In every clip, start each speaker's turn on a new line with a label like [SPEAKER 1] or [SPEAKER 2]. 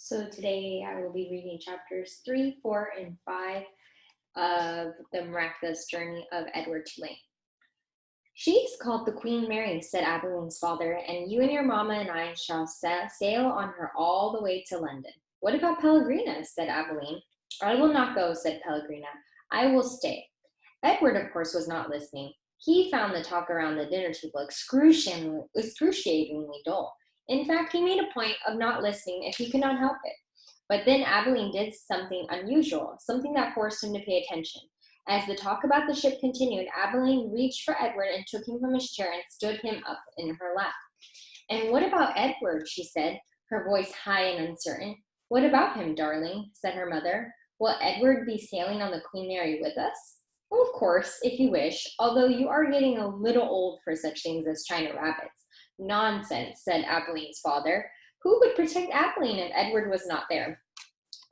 [SPEAKER 1] So today I will be reading chapters 3, 4, and 5 of The Miraculous Journey of Edward Tulane. She's called the Queen Mary, said Abeline's father, and you and your mamma and I shall sail on her all the way to London. What about Pellegrina? Said Abeline. I will not go, said Pellegrina. I will stay. Edward, of course, was not listening. He found the talk around the dinner table excruciatingly dull. In fact, he made a point of not listening if he could not help it. But then Abeline did something unusual, something that forced him to pay attention. As the talk about the ship continued, Abeline reached for Edward and took him from his chair and stood him up in her lap. And what about Edward? She said, her voice high and uncertain. What about him, darling? Said her mother. Will Edward be sailing on the Queen Mary with us? Well, of course, if you wish, although you are getting a little old for such things as China rabbits. Nonsense, said Abeline's father. Who would protect Abeline if Edward was not there?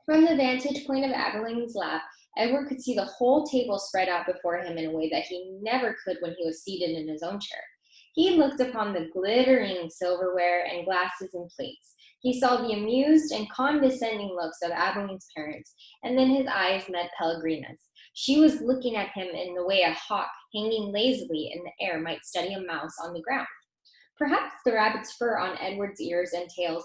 [SPEAKER 1] From the vantage point of Abeline's lap, Edward could see the whole table spread out before him in a way that he never could when he was seated in his own chair. He looked upon the glittering silverware and glasses and plates. He saw the amused and condescending looks of Abeline's parents, and then his eyes met Pellegrina's. She was looking at him in the way a hawk hanging lazily in the air might study a mouse on the ground. Perhaps the rabbit's fur on Edward's ears and tails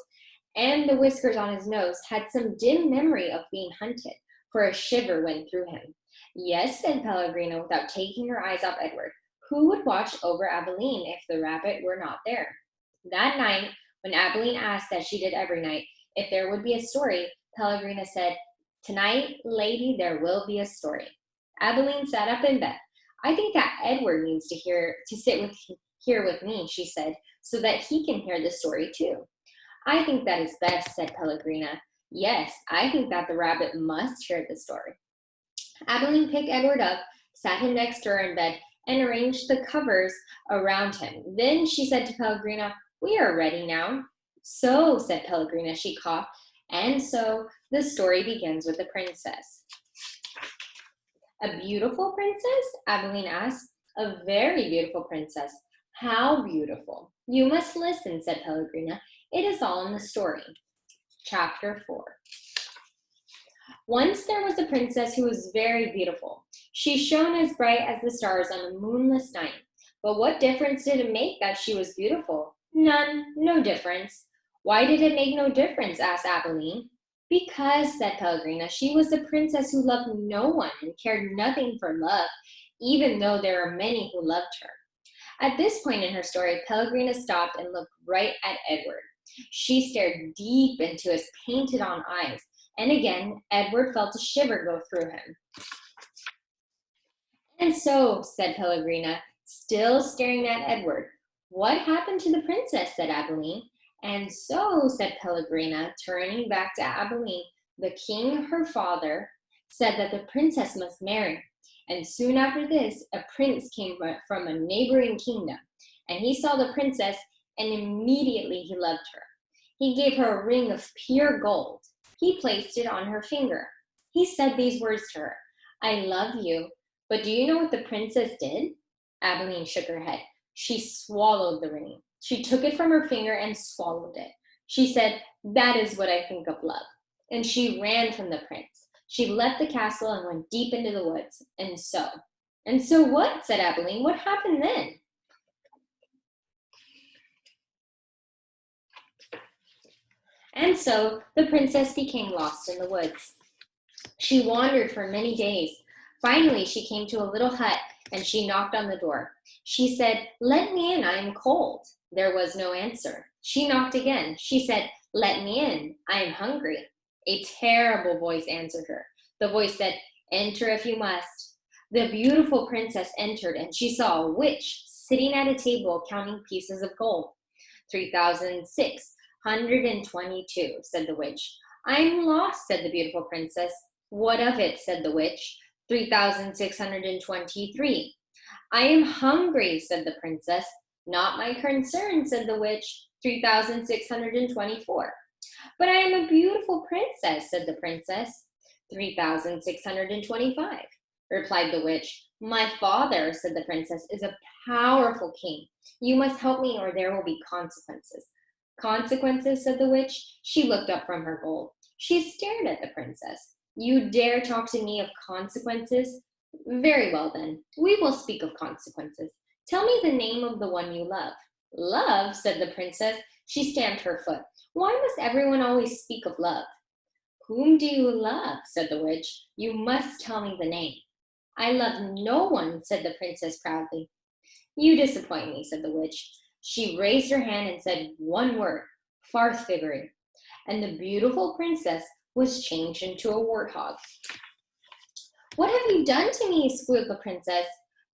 [SPEAKER 1] and the whiskers on his nose had some dim memory of being hunted, for a shiver went through him. Yes, said Pellegrina without taking her eyes off Edward. Who would watch over Abeline if the rabbit were not there? That night, when Abeline asked, as she did every night, if there would be a story, Pellegrina said, Tonight, lady, there will be a story. Abeline sat up in bed. I think that Edward needs to sit here with me, she said, so that he can hear the story too. I think that is best, said Pellegrina. Yes, I think that the rabbit must hear the story. Abeline picked Edward up, sat him next to her in bed, and arranged the covers around him. Then she said to Pellegrina, We are ready now. So, said Pellegrina, she coughed, and so the story begins with the princess. A beautiful princess? Abeline asked. A very beautiful princess. How beautiful. You must listen, said Pellegrina. It is all in the story. Chapter 4. Once there was a princess who was very beautiful. She shone as bright as the stars on a moonless night. But what difference did it make that she was beautiful? None, no difference. Why did it make no difference? Asked Abeline. Because, said Pellegrina, she was a princess who loved no one and cared nothing for love, even though there are many who loved her. At this point in her story, Pellegrina stopped and looked right at Edward. She stared deep into his painted-on eyes, and again Edward felt a shiver go through him. And so, said Pellegrina, still staring at Edward, what happened to the princess? Said Abeline. And so, said Pellegrina, turning back to Abeline, the king, her father, said that the princess must marry. And soon after this, a prince came from a neighboring kingdom, and he saw the princess, and immediately he loved her. He gave her a ring of pure gold. He placed it on her finger. He said these words to her, I love you. But do you know what the princess did? Abeline shook her head. She swallowed the ring. She took it from her finger and swallowed it. She said, That is what I think of love. And she ran from the prince. She left the castle and went deep into the woods. And so what? Said Abeline. What happened then? And so the princess became lost in the woods. She wandered for many days. Finally, she came to a little hut, and she knocked on the door. She said, Let me in, I am cold. There was no answer. She knocked again. She said, Let me in, I am hungry. A terrible voice answered her. The voice said, Enter if you must. The beautiful princess entered, and she saw a witch sitting at a table counting pieces of gold. 3,622, said the witch. I'm lost, said the beautiful princess. What of it, said the witch. 3,623. I am hungry, said the princess. Not my concern, said the witch. 3,624. But I am a beautiful princess, said the princess. 3,625, replied the witch. My father, said the princess, is a powerful king. You must help me or there will be consequences. Consequences, said the witch. She looked up from her gold. She stared at the princess. You dare talk to me of consequences? Very well then, we will speak of consequences. Tell me the name of the one you love. Love, said the princess. She stamped her foot. Why must everyone always speak of love? Whom do you love? Said the witch. You must tell me the name. I love no one, said the princess proudly. You disappoint me, said the witch. She raised her hand and said one word, Farthfiggery, and the beautiful princess was changed into a warthog. What have you done to me? Squealed the princess.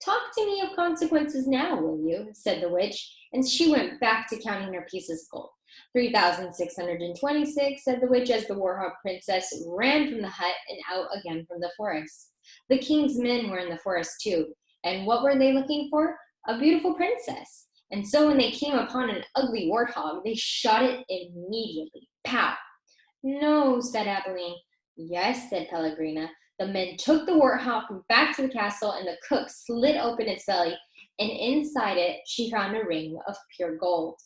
[SPEAKER 1] Talk to me of consequences now, will you? Said the witch, and she went back to counting her pieces of gold. 3,626, said the witch as the warthog princess ran from the hut and out again from the forest. The king's men were in the forest too, and what were they looking for? A beautiful princess. And so when they came upon an ugly warthog, they shot it immediately. Pow! No, said Abilene. Yes, said Pellegrina. The men took the warthog back to the castle, and the cook slit open its belly, and inside it she found a ring of pure gold.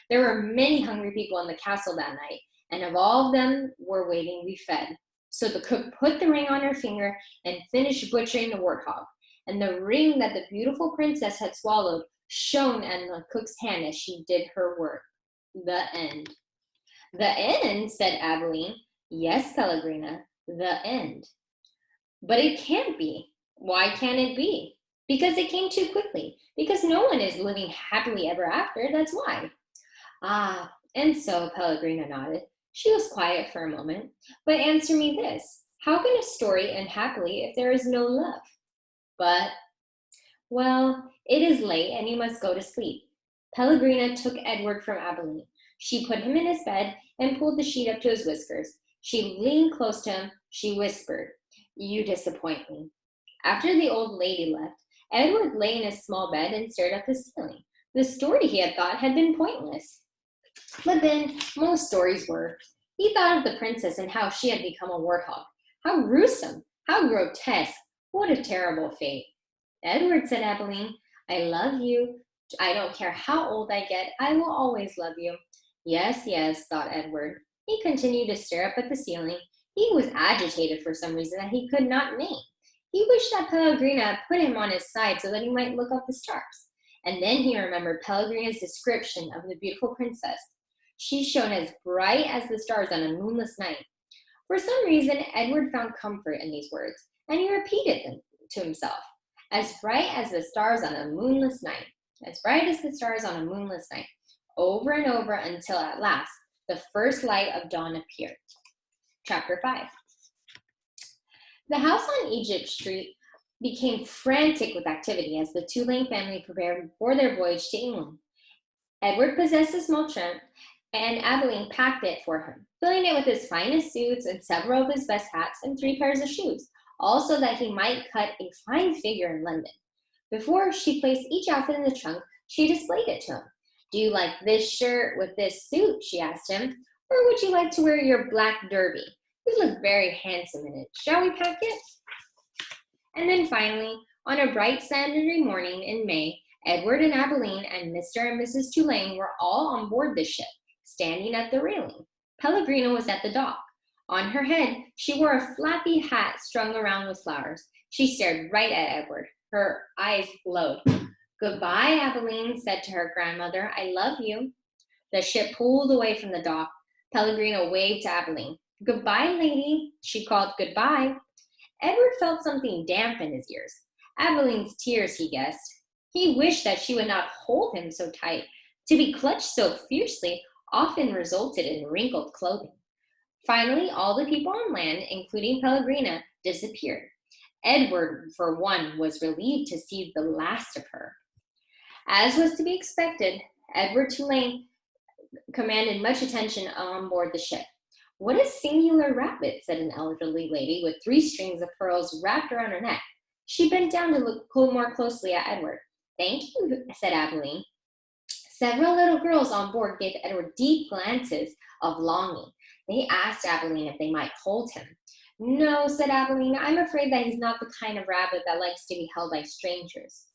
[SPEAKER 1] There were many hungry people in the castle that night, and of all of them were waiting to be fed. So the cook put the ring on her finger and finished butchering the warthog, and the ring that the beautiful princess had swallowed shone in the cook's hand as she did her work. The end. The end, said Abilene. Yes, Pellegrina, the end. But it can't be. Why can't it be? Because it came too quickly. Because no one is living happily ever after, that's why. Ah, and so, Pellegrina nodded. She was quiet for a moment. But answer me this. How can a story end happily if there is no love? But, well, it is late and you must go to sleep. Pellegrina took Edward from Abilene. She put him in his bed and pulled the sheet up to his whiskers. She leaned close to him. She whispered, You disappoint me. After the old lady left, Edward lay in his small bed and stared at the ceiling. The story he had thought had been pointless. But then, most stories were. He thought of the princess and how she had become a warthog. How gruesome! How grotesque! What a terrible fate! Edward, said Abilene, I love you. I don't care how old I get, I will always love you. Yes, yes, thought Edward. He continued to stare up at the ceiling. He was agitated for some reason that he could not name. He wished that Pellegrina had put him on his side so that he might look up the stars. And then he remembered Pellegrina's description of the beautiful princess. She shone as bright as the stars on a moonless night. For some reason, Edward found comfort in these words, and he repeated them to himself. As bright as the stars on a moonless night. As bright as the stars on a moonless night. Over and over until at last the first light of dawn appeared. Chapter 5. The house on Egypt Street became frantic with activity as the Tulane family prepared for their voyage to England. Edward possessed a small trunk, and Abilene packed it for him, filling it with his finest suits and several of his best hats and 3 pairs of shoes, all so that he might cut a fine figure in London. Before she placed each outfit in the trunk, she displayed it to him. Do you like this shirt with this suit? She asked him. Or would you like to wear your black derby? You look very handsome in it. Shall we pack it? And then finally, on a bright Saturday morning in May, Edward and Abilene and Mr. and Mrs. Tulane were all on board the ship, standing at the railing. Pellegrina was at the dock. On her head, she wore a flappy hat strung around with flowers. She stared right at Edward. Her eyes glowed. Goodbye, Abilene said to her grandmother. I love you. The ship pulled away from the dock. Pellegrina waved to Abilene. Goodbye, lady. She called goodbye. Edward felt something damp in his ears. Abilene's tears, he guessed. He wished that she would not hold him so tight. To be clutched so fiercely often resulted in wrinkled clothing. Finally, all the people on land, including Pellegrina, disappeared. Edward, for one, was relieved to see the last of her. As was to be expected, Edward Tulane commanded much attention on board the ship. What a singular rabbit, said an elderly lady with 3 strings of pearls wrapped around her neck. She bent down to look more closely at Edward. Thank you, said Abilene. Several little girls on board gave Edward deep glances of longing. They asked Abilene if they might hold him. No, said Abilene, I'm afraid that he's not the kind of rabbit that likes to be held by strangers.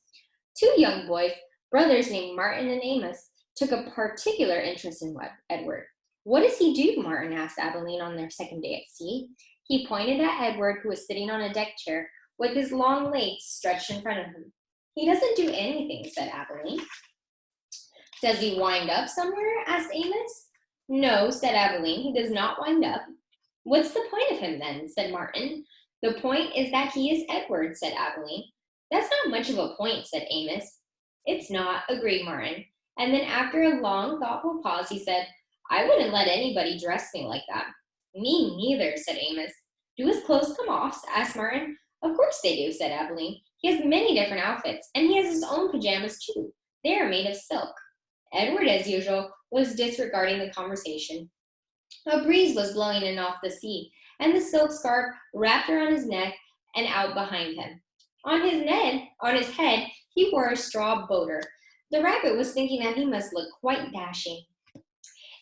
[SPEAKER 1] 2 young boys, brothers named Martin and Amos, took a particular interest in Edward. What does he do? Martin asked Abilene on their second day at sea. He pointed at Edward, who was sitting on a deck chair with his long legs stretched in front of him. He doesn't do anything, said Abilene. Does he wind up somewhere? Asked Amos. No, said Abilene, he does not wind up. What's the point of him then? Said Martin. The point is that he is Edward, said Abilene. That's not much of a point, said Amos. It's not, agreed Martin. And then after a long, thoughtful pause, he said, I wouldn't let anybody dress me like that. Me neither, said Amos. Do his clothes come off? Asked Martin. Of course they do, said Abilene. He has many different outfits, and he has his own pajamas too. They are made of silk. Edward, as usual, was disregarding the conversation. A breeze was blowing in off the sea, and the silk scarf wrapped around his neck and out behind him. On his head, he wore a straw boater. The rabbit was thinking that he must look quite dashing.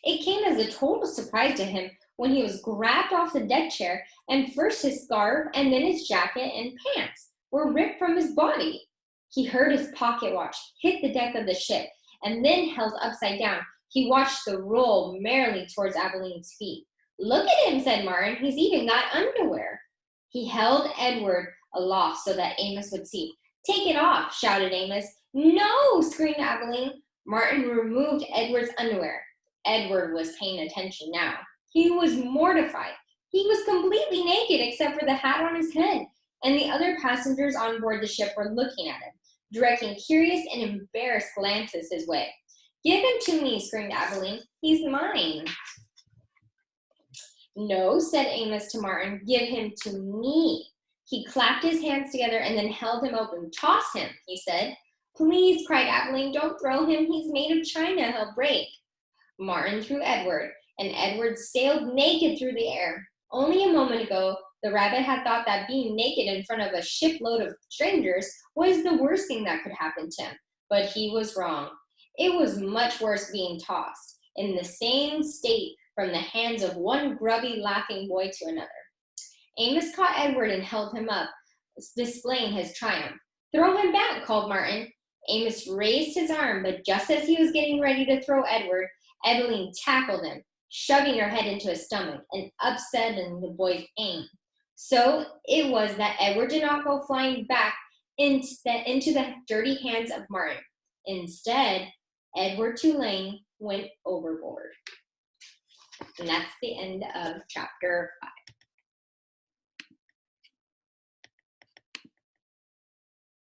[SPEAKER 1] It came as a total surprise to him when he was grabbed off the deck chair, and first his scarf and then his jacket and pants were ripped from his body. He heard his pocket watch hit the deck of the ship, and then held upside down, he watched the roll merrily towards Abilene's feet. Look at him, said Martin. He's even got underwear. He held Edward aloft so that Amos would see. Take it off, shouted Amos. No, screamed Abilene. Martin removed Edward's underwear. Edward was paying attention now. He was mortified. He was completely naked except for the hat on his head, and the other passengers on board the ship were looking at him, directing curious and embarrassed glances his way. Give him to me, screamed Abilene. He's mine. No, said Amos to Martin. Give him to me. He clapped his hands together and then held him open. Toss him, he said. Please, cried Abilene, don't throw him. He's made of china. He'll break. Martin threw Edward, and Edward sailed naked through the air. Only a moment ago, the rabbit had thought that being naked in front of a shipload of strangers was the worst thing that could happen to him. But he was wrong. It was much worse being tossed in the same state from the hands of one grubby, laughing boy to another. Amos caught Edward and held him up, displaying his triumph. Throw him back, called Martin. Amos raised his arm, but just as he was getting ready to throw Edward, Abilene tackled him, shoving her head into his stomach and upsetting the boy's aim. So it was that Edward did not go flying back into the dirty hands of Martin. Instead, Edward Tulane went overboard. And that's the end of chapter 5.